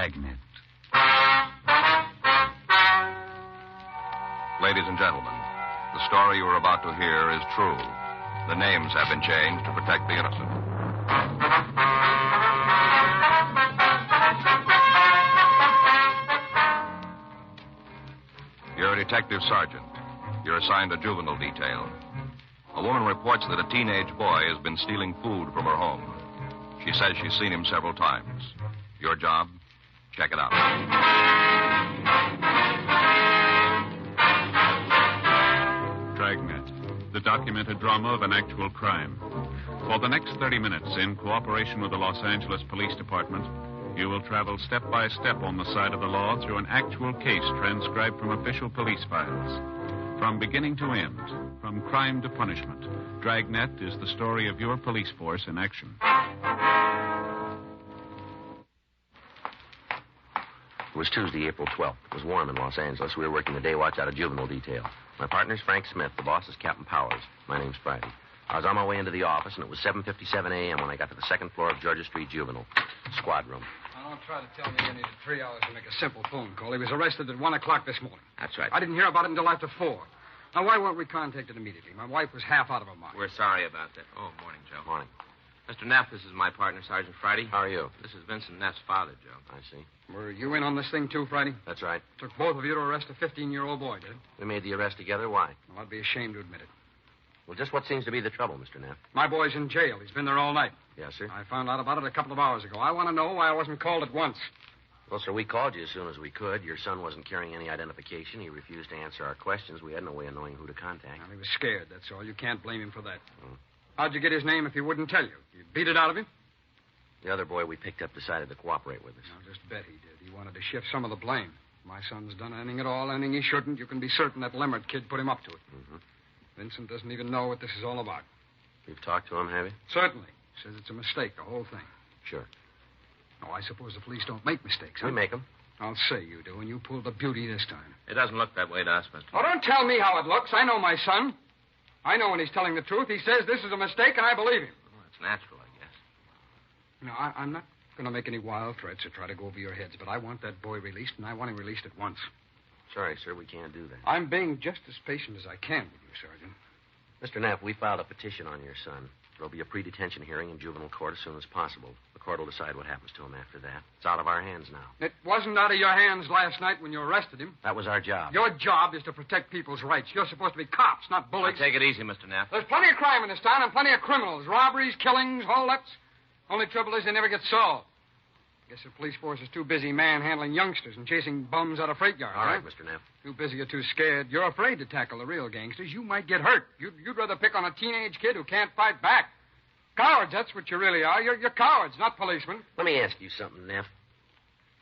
Dragnet. Ladies and gentlemen, the story you are about to hear is true. The names have been changed to protect the innocent. You're a detective sergeant. You're assigned a juvenile detail. A woman reports that a teenage boy has been stealing food from her home. She says she's seen him several times. Your job? Check it out. Dragnet, the documented drama of an actual crime. For the next 30 minutes, in cooperation with the Los Angeles Police Department, you will travel step by step on the side of the law through an actual case transcribed from official police files. From beginning to end, from crime to punishment, Dragnet is the story of your police force in action. It was Tuesday, April 12th. It was warm in Los Angeles. We were working the day watch out of juvenile detail. My partner's Frank Smith. The boss is Captain Powers. My name's Friday. I was on my way into the office, and it was 7:57 a.m. when I got to the second floor of Georgia Street Juvenile. Squad room. Now, don't try to tell me you needed 3 hours to make a simple phone call. He was arrested at 1 o'clock this morning. That's right. I didn't hear about it until after 4. Now, why weren't we contacted immediately? My wife was half out of her mind. We're sorry about that. Oh, morning, Joe. Morning. Mr. Neff, this is my partner, Sergeant Friday. How are you? This is Vincent Neff's father, Joe. I see. Were you in on this thing, too, Friday? That's right. Took both of you to arrest a 15-year-old boy, did it? We made the arrest together. Why? Well, I'd be ashamed to admit it. Well, just what seems to be the trouble, Mr. Neff? My boy's in jail. He's been there all night. Yes, sir. I found out about it a couple of hours ago. I want to know why I wasn't called at once. Well, sir, we called you as soon as we could. Your son wasn't carrying any identification. He refused to answer our questions. We had no way of knowing who to contact. Well, he was scared, that's all. You can't blame him for that. How'd you get his name if he wouldn't tell you? You beat it out of him? The other boy we picked up decided to cooperate with us. No, just bet he did. He wanted to shift some of the blame. My son's done anything at all, anything he shouldn't. You can be certain that Lemmert kid put him up to it. Mm-hmm. Vincent doesn't even know what this is all about. You've talked to him, have you? Certainly. Says it's a mistake, the whole thing. Sure. Oh, I suppose the police don't make mistakes, huh? We make them. I'll say you do, and you pulled the beauty this time. It doesn't look that way to us, Mr. Oh, don't tell me how it looks. I know my son. I know when he's telling the truth. He says this is a mistake, and I believe him. Well, it's natural, I guess. No, I'm not going to make any wild threats or try to go over your heads, but I want that boy released, and I want him released at once. Sorry, sir, we can't do that. I'm being just as patient as I can with you, Sergeant. Mr. Knapp, we filed a petition on your son. There'll be a pre-detention hearing in juvenile court as soon as possible. The court will decide what happens to him after that. It's out of our hands now. It wasn't out of your hands last night when you arrested him. That was our job. Your job is to protect people's rights. You're supposed to be cops, not bullies. Now, take it easy, Mr. Knapp. There's plenty of crime in this town and plenty of criminals. Robberies, killings, holdups. Only trouble is they never get solved. Guess the police force is too busy manhandling youngsters and chasing bums out of freight yards. All right, huh? Mr. Knapp. Too busy or too scared. You're afraid to tackle the real gangsters. You might get hurt. You'd rather pick on a teenage kid who can't fight back. Cowards, that's what you really are. You're cowards, not policemen. Let me ask you something, Neff.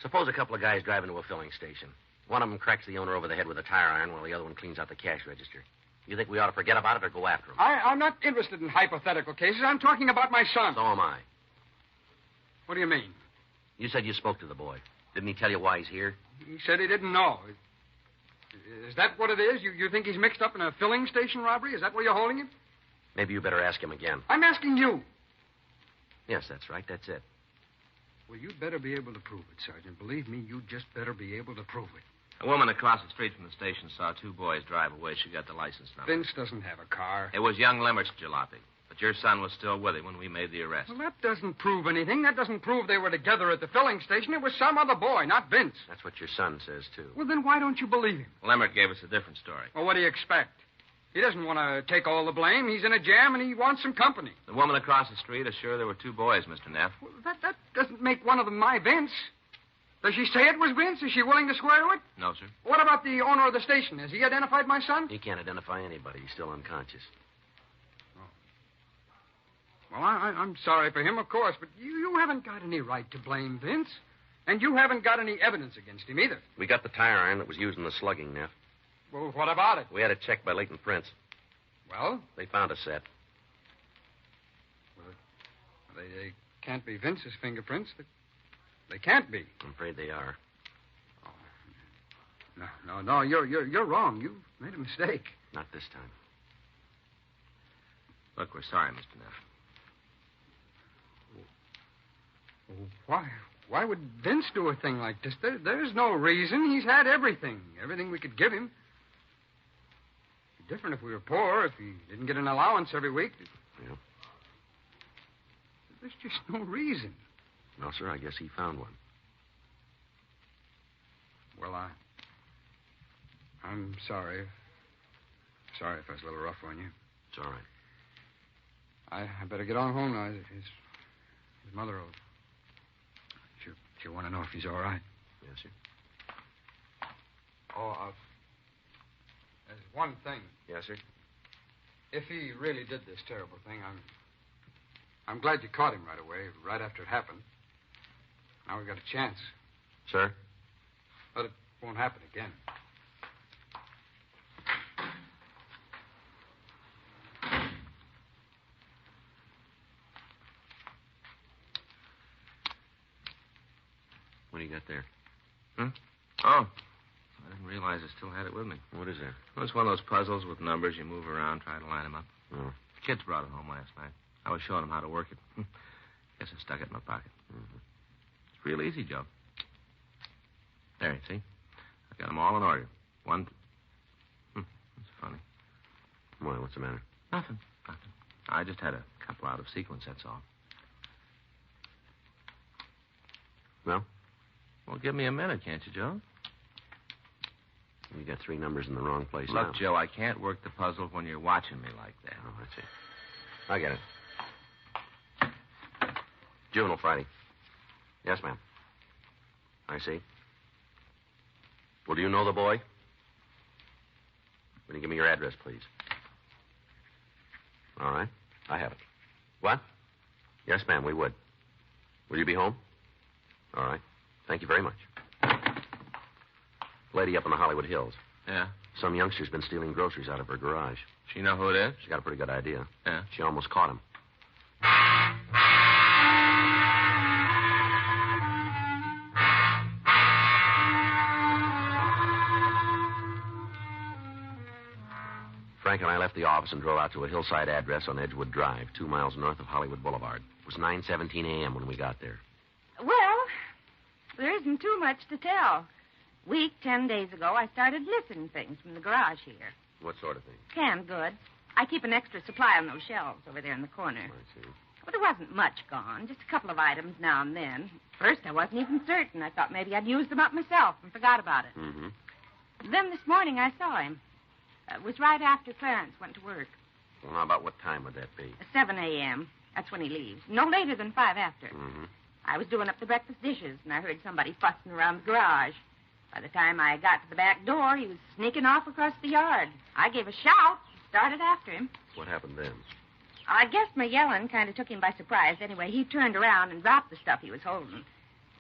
Suppose a couple of guys drive into a filling station. One of them cracks the owner over the head with a tire iron while the other one cleans out the cash register. You think we ought to forget about it or go after him? I'm not interested in hypothetical cases. I'm talking about my son. So am I. What do you mean? You said you spoke to the boy. Didn't he tell you why he's here? He said he didn't know. Is that what it is? You think he's mixed up in a filling station robbery? Is that where you're holding him? Maybe you better ask him again. I'm asking you. Yes, that's right. That's it. Well, you'd better be able to prove it, Sergeant. Believe me, you'd just better be able to prove it. A woman across the street from the station saw two boys drive away. She got the license number. Vince doesn't have a car. It was young Lemmert's jalopy. But your son was still with him when we made the arrest. Well, that doesn't prove anything. That doesn't prove they were together at the filling station. It was some other boy, not Vince. That's what your son says, too. Well, then why don't you believe him? Lemmert gave us a different story. Well, what do you expect? He doesn't want to take all the blame. He's in a jam, and he wants some company. The woman across the street is sure there were two boys, Mr. Neff. Well, that doesn't make one of them my Vince. Does she say it was Vince? Is she willing to swear to it? No, sir. What about the owner of the station? Has he identified my son? He can't identify anybody. He's still unconscious. Well, I'm sorry for him, of course, but you haven't got any right to blame Vince. And you haven't got any evidence against him either. We got the tire iron that was used in the slugging, Neff. Well, what about it? We had it checked by Leighton Prince. Well? They found a set. Well, they can't be Vince's fingerprints. They can't be. I'm afraid they are. Oh. No, you're wrong. You made a mistake. Not this time. Look, we're sorry, Mr. Neff. Oh, Why would Vince do a thing like this? There's no reason. He's had everything. Everything we could give him. It'd be different if we were poor, if he didn't get an allowance every week. Yeah. There's just no reason. Well, sir, I guess he found one. Well, I'm sorry. Sorry if I was a little rough on you. It's all right. I better get on home now. His mother will... She'll want to know if he's all right. Yes, sir. Oh, there's one thing. Yes, sir. If he really did this terrible thing, I'm glad you caught him right away, right after it happened. Now we've got a chance. Sir? But it won't happen again. What do you got there? Oh, I didn't realize I still had it with me. What is there? Well, it's one of those puzzles with numbers. You move around, try to line them up. Oh. Kids brought it home last night. I was showing them how to work it. Guess I stuck it in my pocket. Mm-hmm. It's real easy, Joe. There, see? I've got them all in order. That's funny. Why, what's the matter? Nothing. I just had a couple out of sequence, that's all. Well? Well, give me a minute, can't you, Joe? You got 3 numbers in the wrong place Look, now. Joe, I can't work the puzzle when you're watching me like that. Oh, I see. I get it. Juvenile Friday. Yes, ma'am. I see. Well, do you know the boy? Will you give me your address, please? All right. I have it. What? Yes, ma'am, we would. Will you be home? All right. Thank you very much. Lady up in the Hollywood Hills. Yeah? Some youngster's been stealing groceries out of her garage. She know who it is? She's got a pretty good idea. Yeah? She almost caught him. Frank and I left the office and drove out to a hillside address on Edgewood Drive, 2 miles north of Hollywood Boulevard. It was 9:17 a.m. when we got there. Well, there isn't too much to tell. Week, 10 days ago, I started missing things from the garage here. What sort of thing? Canned goods. I keep an extra supply on those shelves over there in the corner. I see. But there wasn't much gone, just a couple of items now and then. First, I wasn't even certain. I thought maybe I'd used them up myself and forgot about it. Mm-hmm. Then this morning, I saw him. It was right after Clarence went to work. Well, now, about what time would that be? 7 a.m. That's when he leaves. No later than 5 after. Mm-hmm. I was doing up the breakfast dishes, and I heard somebody fussing around the garage. By the time I got to the back door, he was sneaking off across the yard. I gave a shout and started after him. What happened then? I guess my yelling kind of took him by surprise. Anyway, he turned around and dropped the stuff he was holding.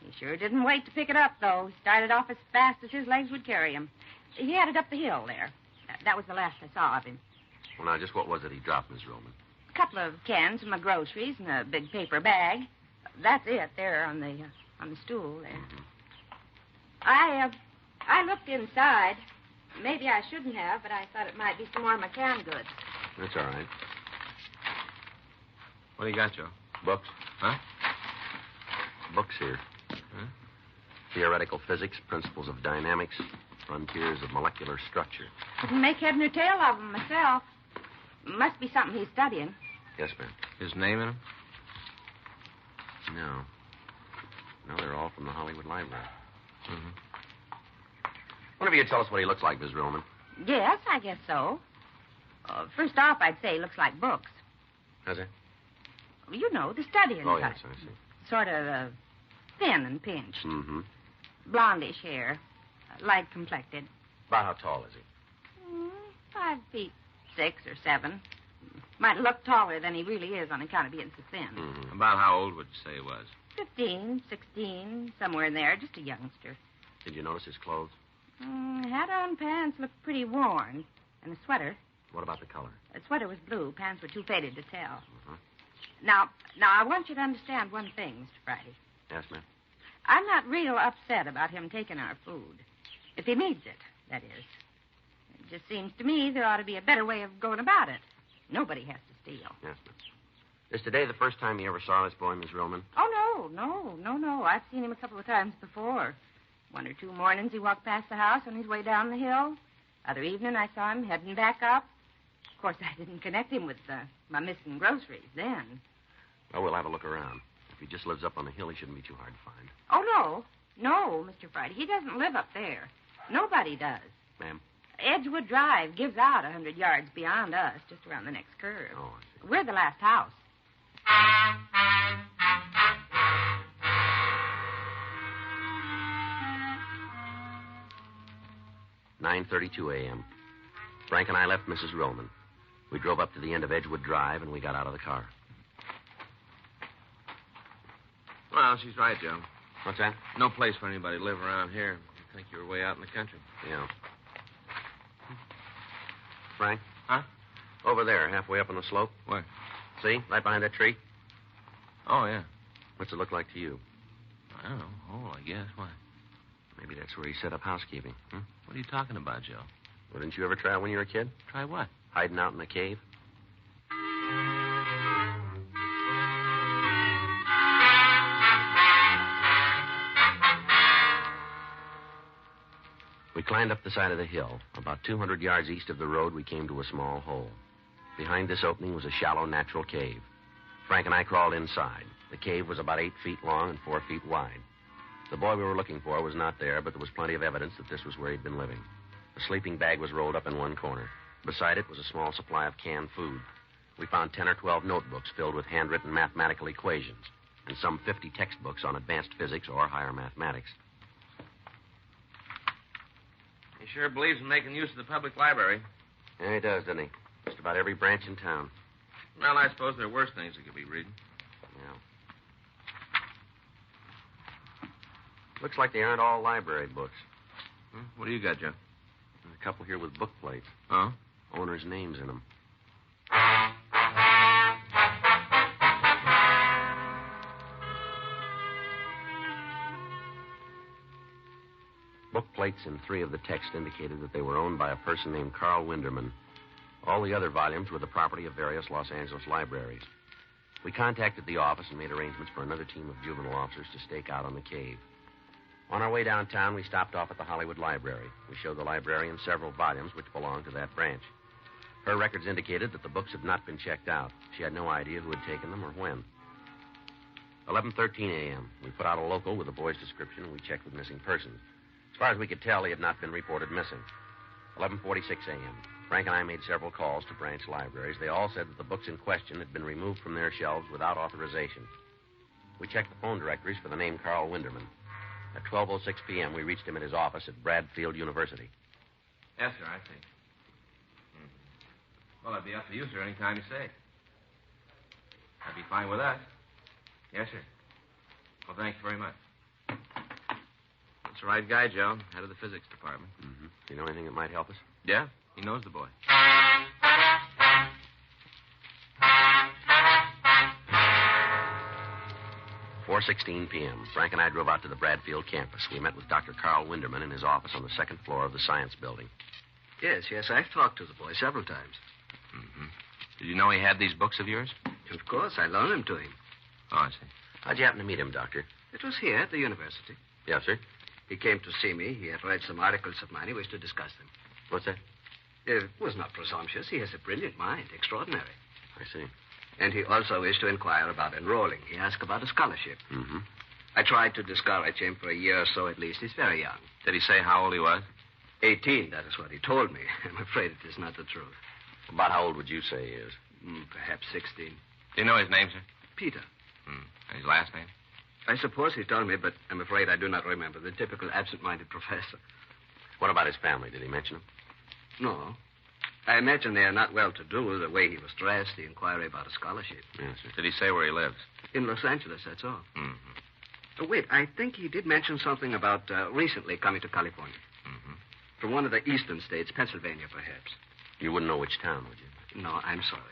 He sure didn't wait to pick it up, though. He started off as fast as his legs would carry him. He headed up the hill there. That was the last I saw of him. Well, now, just what was it he dropped, Miss Roman? A couple of cans of my groceries and a big paper bag. That's it, there on the stool there. Mm-hmm. I looked inside. Maybe I shouldn't have, but I thought it might be some more of my canned goods. That's all right. What do you got, Joe? Books? Huh? Books here. Huh? Theoretical Physics, Principles of Dynamics, Frontiers of Molecular Structure. Couldn't make head nor tail of them myself. Must be something he's studying. Yes, ma'am. His name in him? No. No, they're all from the Hollywood Library. Mm-hmm. One of you tell us what he looks like, Miss Roman. Yes, I guess so. First off, I'd say he looks like books. Has he? You know, the studying Oh, type. yes, I see. Sort of thin and pinched. Mm-hmm. Blondish hair. Light complected. About how tall is he? 5'6" or 7. Might look taller than he really is on account of being so thin. Mm-hmm. About how old would you say he was? 15, 16, somewhere in there. Just a youngster. Did you notice his clothes? Hat on, pants looked pretty worn. And the sweater. What about the color? The sweater was blue. Pants were too faded to tell. Mm-hmm. Now, I want you to understand one thing, Mr. Friday. Yes, ma'am. I'm not real upset about him taking our food. If he needs it, that is. It just seems to me there ought to be a better way of going about it. Nobody has to steal. Yes, ma'am. Is today the first time you ever saw this boy, Miss Roman? Oh, no. I've seen him a couple of times before. One or two mornings he walked past the house on his way down the hill. Other evening I saw him heading back up. Of course, I didn't connect him with my missing groceries then. Well, we'll have a look around. If he just lives up on the hill, he shouldn't be too hard to find. Oh, no. No, Mr. Friday. He doesn't live up there. Nobody does. Ma'am? Edgewood Drive gives out 100 yards beyond us, just around the next curve. Oh, I see. We're the last house. "9:32 a.m. Frank and I left Mrs. Roman. We drove up to the end of Edgewood Drive, and we got out of the car. Well, she's right, Joe. What's that? No place for anybody to live around here. I think you were way out in the country. Yeah. Frank? Huh? Over there, halfway up on the slope. Where? See? Right behind that tree. Oh, yeah. What's it look like to you? I don't know. Oh, I guess. Why? Maybe that's where he set up housekeeping. What are you talking about, Joe? Well, didn't you ever try when you were a kid? Try what? Hiding out in a cave? We climbed up the side of the hill. About 200 yards east of the road, we came to a small hole. Behind this opening was a shallow natural cave. Frank and I crawled inside. The cave was about 8 feet long and 4 feet wide. The boy we were looking for was not there, but there was plenty of evidence that this was where he'd been living. A sleeping bag was rolled up in one corner. Beside it was a small supply of canned food. We found 10 or 12 notebooks filled with handwritten mathematical equations and some 50 textbooks on advanced physics or higher mathematics. He sure believes in making use of the public library. Yeah, he does, doesn't he? Just about every branch in town. Well, I suppose there are worse things he could be reading. Yeah. Looks like they aren't all library books. What do you got, Joe? There's a couple here with book plates. Oh? Owners' names in them. Book plates in 3 of the texts indicated that they were owned by a person named Carl Winderman. All the other volumes were the property of various Los Angeles libraries. We contacted the office and made arrangements for another team of juvenile officers to stake out on the cave. On our way downtown, we stopped off at the Hollywood Library. We showed the librarian several volumes which belonged to that branch. Her records indicated that the books had not been checked out. She had no idea who had taken them or when. 11:13 a.m. We put out a local with the boy's description, and we checked with missing persons. As far as we could tell, he had not been reported missing. 11:46 a.m. Frank and I made several calls to branch libraries. They all said that the books in question had been removed from their shelves without authorization. We checked the phone directories for the name Carl Winderman. At 12:06 p.m., we reached him at his office at Bradfield University. Yes, sir, I see. Well, it'd be up to you, sir, any time you say. That'd be fine with us. Yes, sir. Well, thanks very much. That's the right guy, Joe. Head of the physics department. Mm-hmm. Do you know anything that might help us? Yeah, he knows the boy. At 4:16 p.m., Frank and I drove out to the Bradfield campus. We met with Dr. Carl Winderman in his office on the second floor of the science building. Yes, I've talked to the boy several times. Mm-hmm. Did you know he had these books of yours? Of course, I loaned them to him. Oh, I see. How'd you happen to meet him, Doctor? It was here at the university. Yes, sir. He came to see me. He had read some articles of mine. He wished to discuss them. What's that? It was not presumptuous. He has a brilliant mind. Extraordinary. I see. And he also wished to inquire about enrolling. He asked about a scholarship. Mm-hmm. I tried to discourage him for a year or so at least. He's very young. Did he say how old he was? 18, that is what he told me. I'm afraid it is not the truth. About how old would you say he is? Perhaps 16. Do you know his name, sir? Peter. And his last name? I suppose he told me, but I'm afraid I do not remember. The typical absent-minded professor. What about his family? Did he mention them? No. I imagine they are not well-to-do. The way he was dressed, the inquiry about a scholarship. Yes, sir. Did he say where he lives? In Los Angeles, that's all. Mm-hmm. Wait, I think he did mention something about recently coming to California. Mm-hmm. From one of the eastern states, Pennsylvania, perhaps. You wouldn't know which town, would you? No, I'm sorry.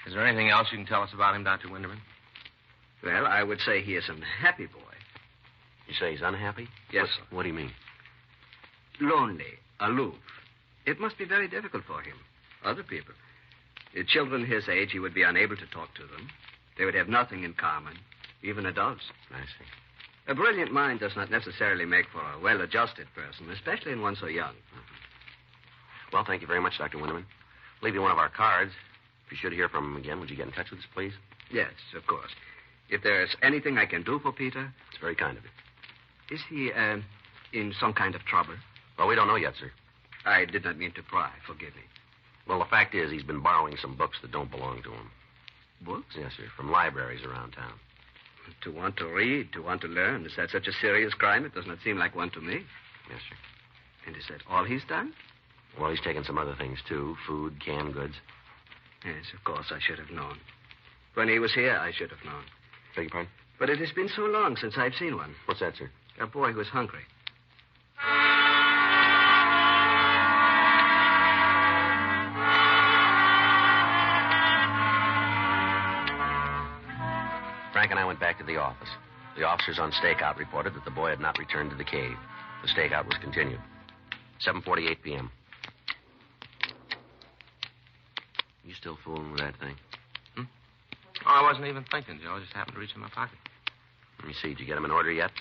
Is there anything else you can tell us about him, Dr. Winderman? Well, I would say he is an happy boy. You say he's unhappy? Yes, sir. What do you mean? Lonely, aloof. It must be very difficult for him. Other people. Children his age, he would be unable to talk to them. They would have nothing in common, even adults. I see. A brilliant mind does not necessarily make for a well-adjusted person, especially in one so young. Well, thank you very much, Dr. Winterman. Leave you one of our cards. If you should hear from him again, would you get in touch with us, please? Yes, of course. If there's anything I can do for Peter... It's very kind of you. Is he, in some kind of trouble? Well, we don't know yet, sir. I did not mean to pry. Forgive me. Well, the fact is he's been borrowing some books that don't belong to him. Books? Yes, sir, from libraries around town. To want to read, to want to learn. Is that such a serious crime? It does not seem like one to me. Yes, sir. And is that all he's done? Well, he's taken some other things, too. Food, canned goods. Yes, of course, I should have known. When he was here, I should have known. Beg your pardon? But it has been so long since I've seen one. What's that, sir? A boy who is hungry. Frank and I went back to the office. The officers on stakeout reported that the boy had not returned to the cave. The stakeout was continued. 7:48 p.m. You still fooling with that thing? Oh, I wasn't even thinking, Joe. It just happened to reach in my pocket. Let me see. Did you get him in order yet?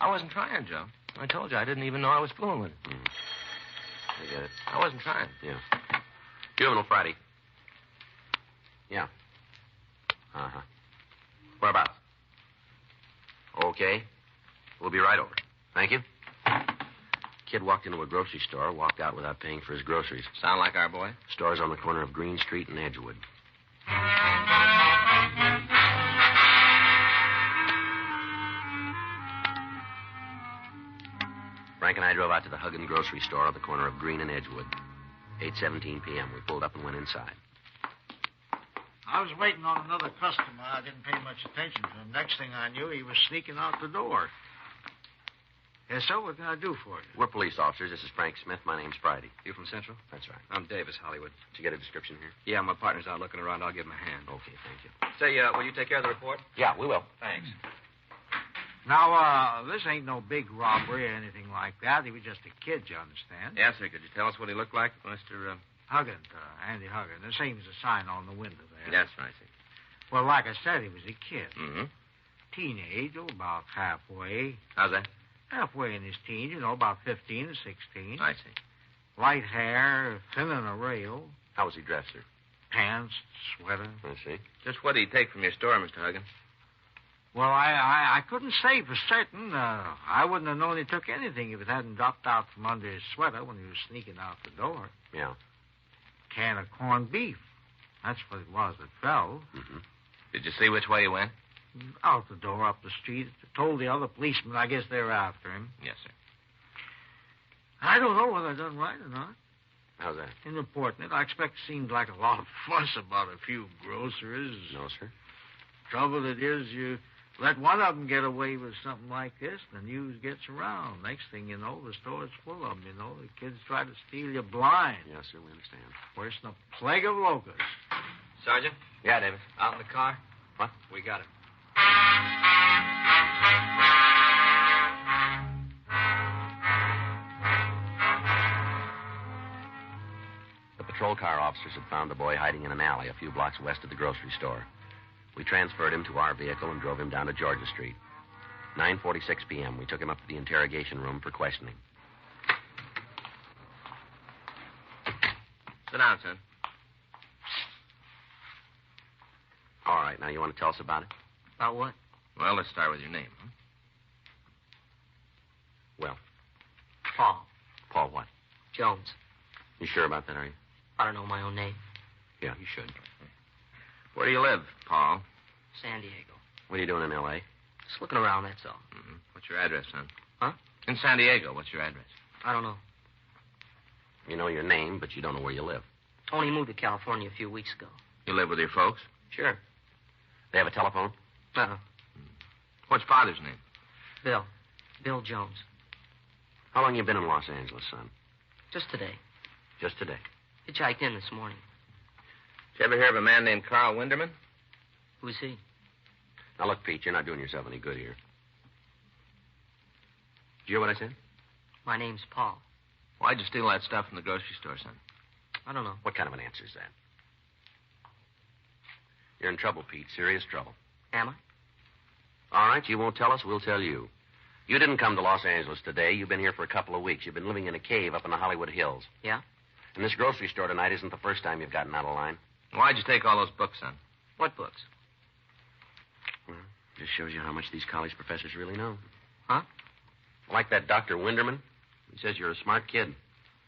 I wasn't trying, Joe. I told you I didn't even know I was fooling with it. I get it. I wasn't trying. Yeah. Juvenile Friday. Yeah. Uh-huh. Whereabouts? Okay. We'll be right over. Thank you. Kid walked into a grocery store, walked out without paying for his groceries. Sound like our boy? Store's on the corner of Green Street and Edgewood. Frank and I drove out to the Huggin grocery store on the corner of Green and Edgewood. 8:17 p.m. We pulled up and went inside. I was waiting on another customer. I didn't pay much attention to him. Next thing I knew, he was sneaking out the door. Yes, sir? What can I do for you? We're police officers. This is Frank Smith. My name's Friday. You from Central? That's right. I'm Davis, Hollywood. Did you get a description here? Yeah, my partner's out looking around. I'll give him a hand. Okay, thank you. Say, will you take care of the report? Yeah, we will. Thanks. Now, this ain't no big robbery or anything like that. He was just a kid, you understand? Yes, sir. Could you tell us what he looked like, Mr. Huggin, Andy Huggin. The same as the sign on the window there. Yes, I see. Well, like I said, he was a kid. Mm-hmm. Teenage, about halfway. How's that? Halfway in his teens, about 15 or 16. I see. Light hair, thin on a rail. How was he dressed, sir? Pants, sweater. I see. Just what did he take from your store, Mr. Huggin? Well, I couldn't say for certain. I wouldn't have known he took anything if it hadn't dropped out from under his sweater when he was sneaking out the door. Yeah. Can of corned beef. That's what it was that fell. Mm-hmm. Did you see which way he went? Out the door, up the street. Told the other policemen. I guess they're after him. Yes, sir. I don't know whether I done right or not. How's that? In reporting it, I expect it seemed like a lot of fuss about a few groceries. No, sir. Trouble it is, you let one of them get away with something like this, the news gets around. Next thing you know, the store's full of them, you know. The kids try to steal you blind. Yes, sir, we understand. Worse than a plague of locusts. Sergeant? Yeah, Davis. Out in the car? What? We got him. The patrol car officers had found the boy hiding in an alley a few blocks west of the grocery store. We transferred him to our vehicle and drove him down to Georgia Street. 9:46 p.m., we took him up to the interrogation room for questioning. Sit down, son. All right, now you want to tell us about it? About what? Well, let's start with your name, huh? Well, Paul Paul what? Jones. You sure about that, are you? I don't know my own name. Yeah, you should. Where do you live, Paul? San Diego. What are you doing in L.A.? Just looking around, that's all. Mm-hmm. What's your address, son? Huh? In San Diego. What's your address? I don't know. You know your name, but you don't know where you live. Only moved to California a few weeks ago. You live with your folks? Sure. They have a telephone? Uh-uh. What's father's name? Bill. Bill Jones. How long you been in Los Angeles, son? Just today. Just today. Hitchhiked in this morning. Did you ever hear of a man named Carl Winderman? Who's he? Now, look, Pete, you're not doing yourself any good here. Did you hear what I said? My name's Paul. Why'd you steal that stuff from the grocery store, son? I don't know. What kind of an answer is that? You're in trouble, Pete. Serious trouble. Am I? All right, you won't tell us, we'll tell you. You didn't come to Los Angeles today. You've been here for a couple of weeks. You've been living in a cave up in the Hollywood Hills. Yeah? And this grocery store tonight isn't the first time you've gotten out of line. Why'd you take all those books, son? What books? Well, just shows you how much these college professors really know. Huh? Like that Dr. Winderman. He says you're a smart kid.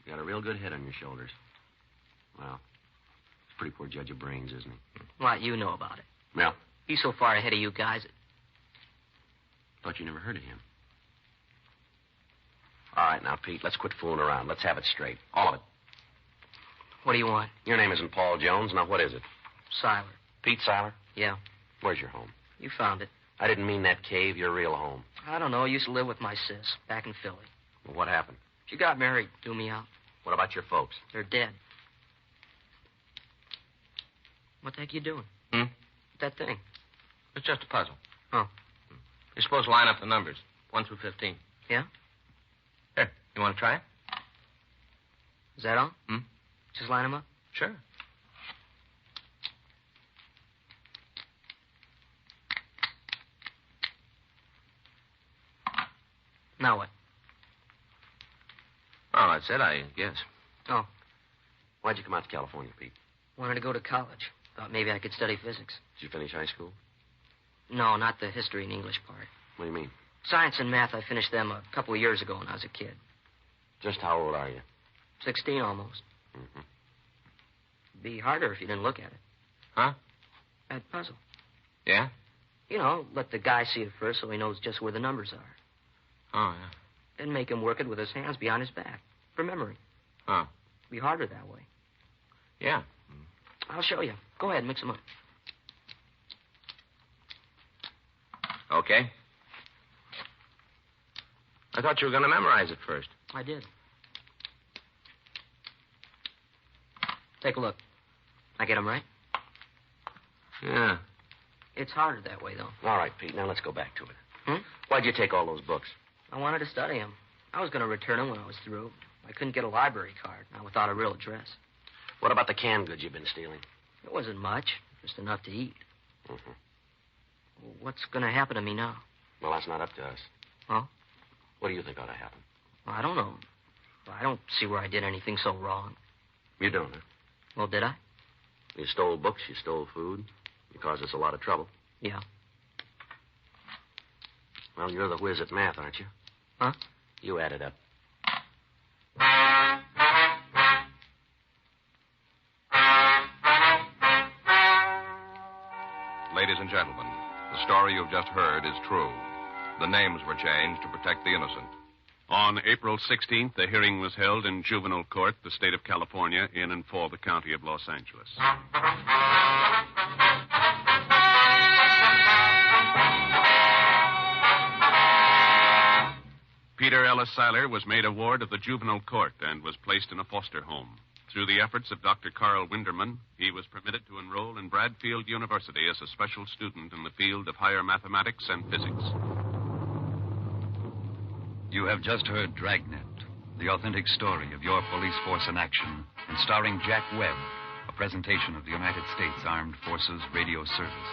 You got a real good head on your shoulders. Well, he's a pretty poor judge of brains, isn't he? What, you know about it? Well, He's so far ahead of you guys. thought you never heard of him. All right, now, Pete, let's quit fooling around. Let's have it straight. All of it. What do you want? Your name isn't Paul Jones. Now, what is it? Siler. Pete Siler? Yeah. Where's your home? You found it. I didn't mean that cave, your real home. I don't know. I used to live with my sis back in Philly. Well, what happened? She got married. Threw me out. What about your folks? They're dead. What the heck you doing? That thing. It's just a puzzle. Oh. You're supposed to line up the numbers, 1 through 15. Yeah? Here, you want to try it? Is that all? Just line them up? Sure. Now what? Oh, that's it, I guess. Oh, Why'd you come out to California, Pete? wanted to go to college. Thought maybe I could study physics. Did you finish high school? No, not the history and English part. What do you mean? Science and math, I finished them a couple of years ago when I was a kid. Just how old are you? 16 almost. Mm-hmm. Be harder if you didn't look at it. Huh? That puzzle. Yeah? You know, let the guy see it first so he knows just where the numbers are. Oh, yeah. Then make him work it with his hands behind his back. For memory. Oh. Be harder that way. Yeah. I'll show you. Go ahead, mix them up. Okay. I thought you were going to memorize it first. I did. Take a look. I get them right? Yeah. It's harder that way, though. All right, Pete, now let's go back to it. Hmm? Why'd you take all those books? I wanted to study them. I was going to return them when I was through. I couldn't get a library card, not without a real address. What about the canned goods you've been stealing? It wasn't much, just enough to eat. Mm-hmm. What's going to happen to me now? Well, that's not up to us. Huh? What do you think ought to happen? Well, I don't know. I don't see where I did anything so wrong. You don't, huh? Well, did I? You stole books, you stole food. You caused us a lot of trouble. Yeah. Well, you're the whiz at math, aren't you? Huh? You add it up. Ladies and gentlemen, the story you've just heard is true. The names were changed to protect the innocent. On April 16th, the hearing was held in juvenile court, the state of California, in and for the county of Los Angeles. Peter Ellis Siler was made a ward of the juvenile court and was placed in a foster home. Through the efforts of Dr. Carl Winderman, he was permitted to enroll in Bradfield University as a special student in the field of higher mathematics and physics. You have just heard Dragnet, the authentic story of your police force in action, and starring Jack Webb, a presentation of the United States Armed Forces Radio Service.